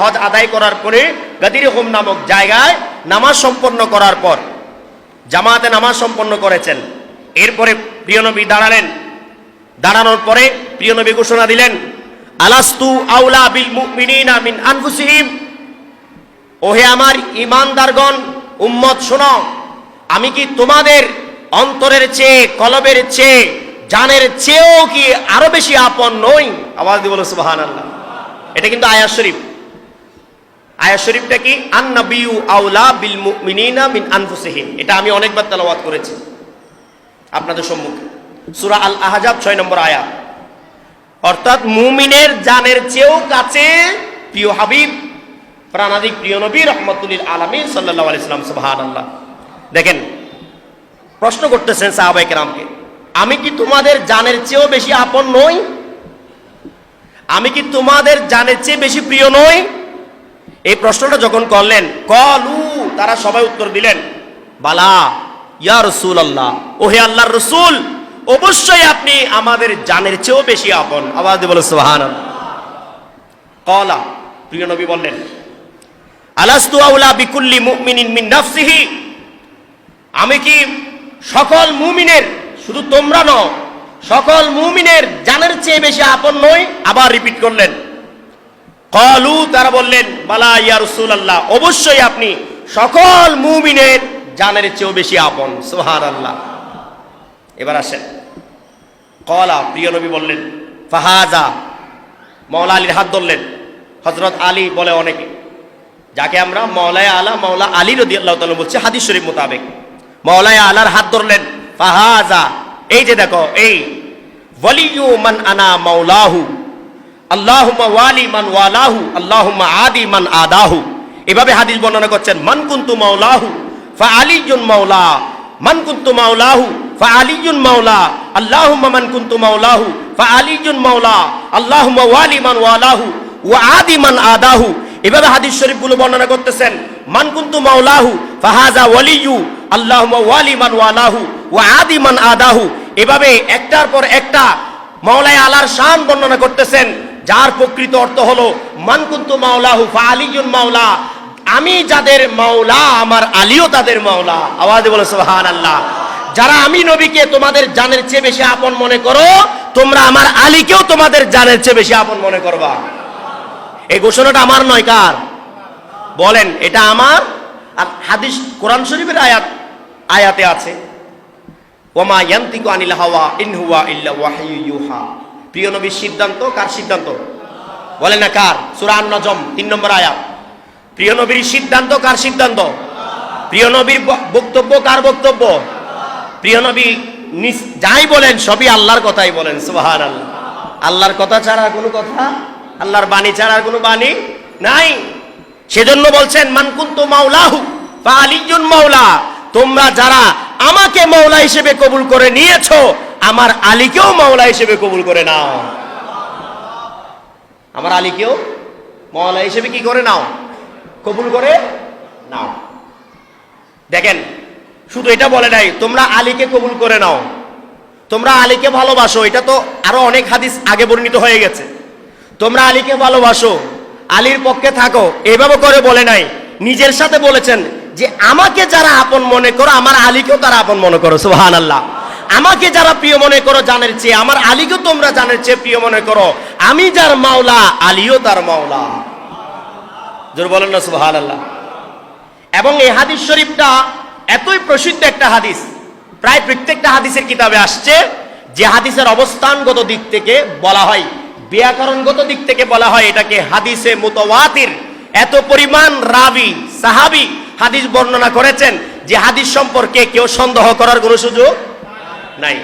হজ আদায় করার পরে গাদির হোম নামক জায়গায় নামাজ সম্পন্ন করার পর জামাতে নামাজ সম্পন্ন করেছেন। এরপরে প্রিয় নবী দাঁড়ালেন। দাঁড়ানোর পরে প্রিয় নবী ঘোষণা দিলেন, আলাস্তু আউলা বিল মুমিনিনা মিন আনফুসিহিম, ওহে আমার ঈমানদারগণ, উম্মত শোনো, আমি কি তোমাদের অন্তরের চেয়ে, কলবের চেয়ে, জানের চেয়েও কি আরো বেশি আপন নই? আওয়াজ দিয়ে বলো সুবহানাল্লাহ। এটা কিন্তু আয়াত শরীফ। আয়াত শরীফটা কি? আন-নাবিয়্যু আউলা বিল মুমিনিনা মিন আনফুসিহিম। এটা আমি অনেকবার তেলাওয়াত করেছি আপনাদের সম্মুখে। সূরা আল আহজাব 6 নম্বর আয়াত। অর্থাৎ মুমিনের জানের চেয়েও কাছে প্রিয় হাবিব, প্রাণাদিক প্রিয় নবী রাহমাতুল লিল আলামিন সাল্লাল্লাহু আলাইহি সাল্লাম। সুবহানাল্লাহ। দেখেন, প্রশ্ন করতেছেন সাহাবায়ে কেরামকে, আমি কি তোমাদের জানের চেয়েও বেশি আপন নই? আমি কি তোমাদের জানের চেয়ে বেশি প্রিয় নই? এই প্রশ্নটা যখন করলেন, কলু, তারা সবাই উত্তর দিলেন, বালা ইয়া রাসূলুল্লাহ, ওহে আল্লাহর রাসূল, অবশ্যই আপনি আমাদের জানের চেয়েও বেশি আপন। আওয়াজ দিয়ে বলো সুবহানাল্লাহ। কলা, প্রিয় নবী বললেন, আলাস্তু আউলা বিকুল্লি মুমিনিন মিন নাফসিহি, আমি কি সকল মুমিনের, শুধু তোমরা নও, সকল মুমিনের জানের চেয়ে বেশি আপন নই? আবার রিপিট করলেন। কলু, তারা বললেন, বালা ইয়া রাসূলুল্লাহ, অবশ্যই আপনি সকল মুমিনের জানের চেয়েও বেশি আপন। সুবহানাল্লাহ। এবার আসেন, কলা, প্রিয় নবী বললেন, ফাহাজা, মাওলা আলীর হাত ধরলেন। হযরত আলী বলে অনেকে, যাকে আমরা মাওলায়ে আলা মাওলা আলী রাদিয়াল্লাহু তাআলা বলছি হাদিস শরীফ মোতাবেক, মাওলায়ে আলার হাত ধরলেন। ফাহাজা, এই যে দেখো, এই ওয়ালিয়ু মান আনা মাওলাহু, আল্লাহুম্মা ওয়ালি মান ওয়ালাহু, আল্লাহুম্মা আদি মান আদাহু। এভাবে হাদিস বর্ণনা করছেন। মান কুনতু মাওলাহু ফা আলিয়ুন মাওলা, মান কুনতু মাওলাহু ফা আলিয়ুন মাওলা, আল্লাহুম্মা মান কুনতু মাওলাহু ফা আলিয়ুন মাওলা, আল্লাহুম্মা ওয়ালি মান ওয়ালাহু ওয়া আদি মান আদাহু। এভাবে হাদিস শরীফগুলো বর্ণনা করতেছেন। মান কুনতু মাওলাহু ফাহাজা ওয়ালিয়ু, আল্লাহুম্মা ওয়ালি মান ওয়ালাহু ওয়া আদি মান আদাহু। এভাবে একটার পর একটা মাওলায়ে আলার শান বর্ণনা করতেছেন, যার প্রকৃত অর্থ হলো মান কুনতু মাওলাহু ফা আলিয়ুন মাওলা, আমি যাদের মাওলা আমার আলীও তাদের মাওলা। আওয়াজে বলো সুবহানাল্লাহ। যারা আমি নবীকে তোমাদের জানের চেয়ে বেশি আপন মনে করো, তোমরা আমার আলীকেও তোমাদের জানের চেয়ে বেশি আপন মনে করবা। এই ঘোষণাটা আমার নয়, কার? বলেন, এটা আমার। আর হাদিস কোরআন শরীফের আয়াতে আছে, ওমা ইয়ান্তিকু আনিল হাওয়া ইন হুয়া ইল্লা ওয়াহয়ু ইউহা। প্রিয় নবীর সিদ্ধান্ত কার সিদ্ধান্ত? বলেন না কার? সূরা আন-নাজম 3 নম্বর আয়াত। প্রিয় নবীর সিদ্ধান্ত কার সিদ্ধান্ত? প্রিয় নবীর বক্তব্য কার বক্তব্য? প্রিয় নবী যাই বলেন সবই আল্লাহর কথাই বলেন। সুবহানাল্লাহ। আল্লাহর কথা ছাড়া কোনো কথা, আল্লাহর বাণী ছাড়া কোনো বাণী নাই। সেজন্য বলছেন, মান কুনতু মাওলাহু ফা আলিয়ুন মাওলা, তোমরা যারা আমাকে মাওলা হিসেবে কবুল করে নিয়েছো, আমার আলীকেও মাওলা হিসেবে কবুল করে নাও। আমার আলীকেও মাওলা হিসেবে কি করে নাও? কবুল করে নাও। দেখেন, শুধু এটা বলে নাই তোমরা আলীকে কবুল করে নাও, তোমরা আলীকে ভালোবাসো, এটা তো আরো অনেক হাদিস আগে বর্ণিত হয়ে গেছে। তোমরা আলীকে ভালোবাসো, আলীর পক্ষে থাকো, এভাবে করে বলে নাই। নিজের সাথে বলেছেন যে আমাকে যারা আপন মনে করো, আমার আলীকেও তারা আপন মনে করো। সুবহানাল্লাহ। আমাকে যারা প্রিয় মনে করো জানের চেয়ে, আমার আলীকেও তোমরা জানের চেয়ে প্রিয় মনে করো। আমি যার মাওলা, আলীও তার মাওলা। জোর বলেন না সুবহানাল্লাহ। এবং এই হাদিস শরীফটা এতই প্রসিদ্ধ একটা হাদিস, প্রায় প্রত্যেকটা হাদিসের কিতাবে আসছে, যে হাদিসের অবস্থানগত দিক থেকে বলা হয়, ব্যাকরণগত দিক থেকে বলা হয় এটাকে হাদিসে মুতাওয়াতির। এত পরিমাণ রাবি সাহাবী হাদিস বর্ণনা করেছেন যে হাদিস সম্পর্কে কেউ সন্দেহ করার কোনো সুযোগ নাই।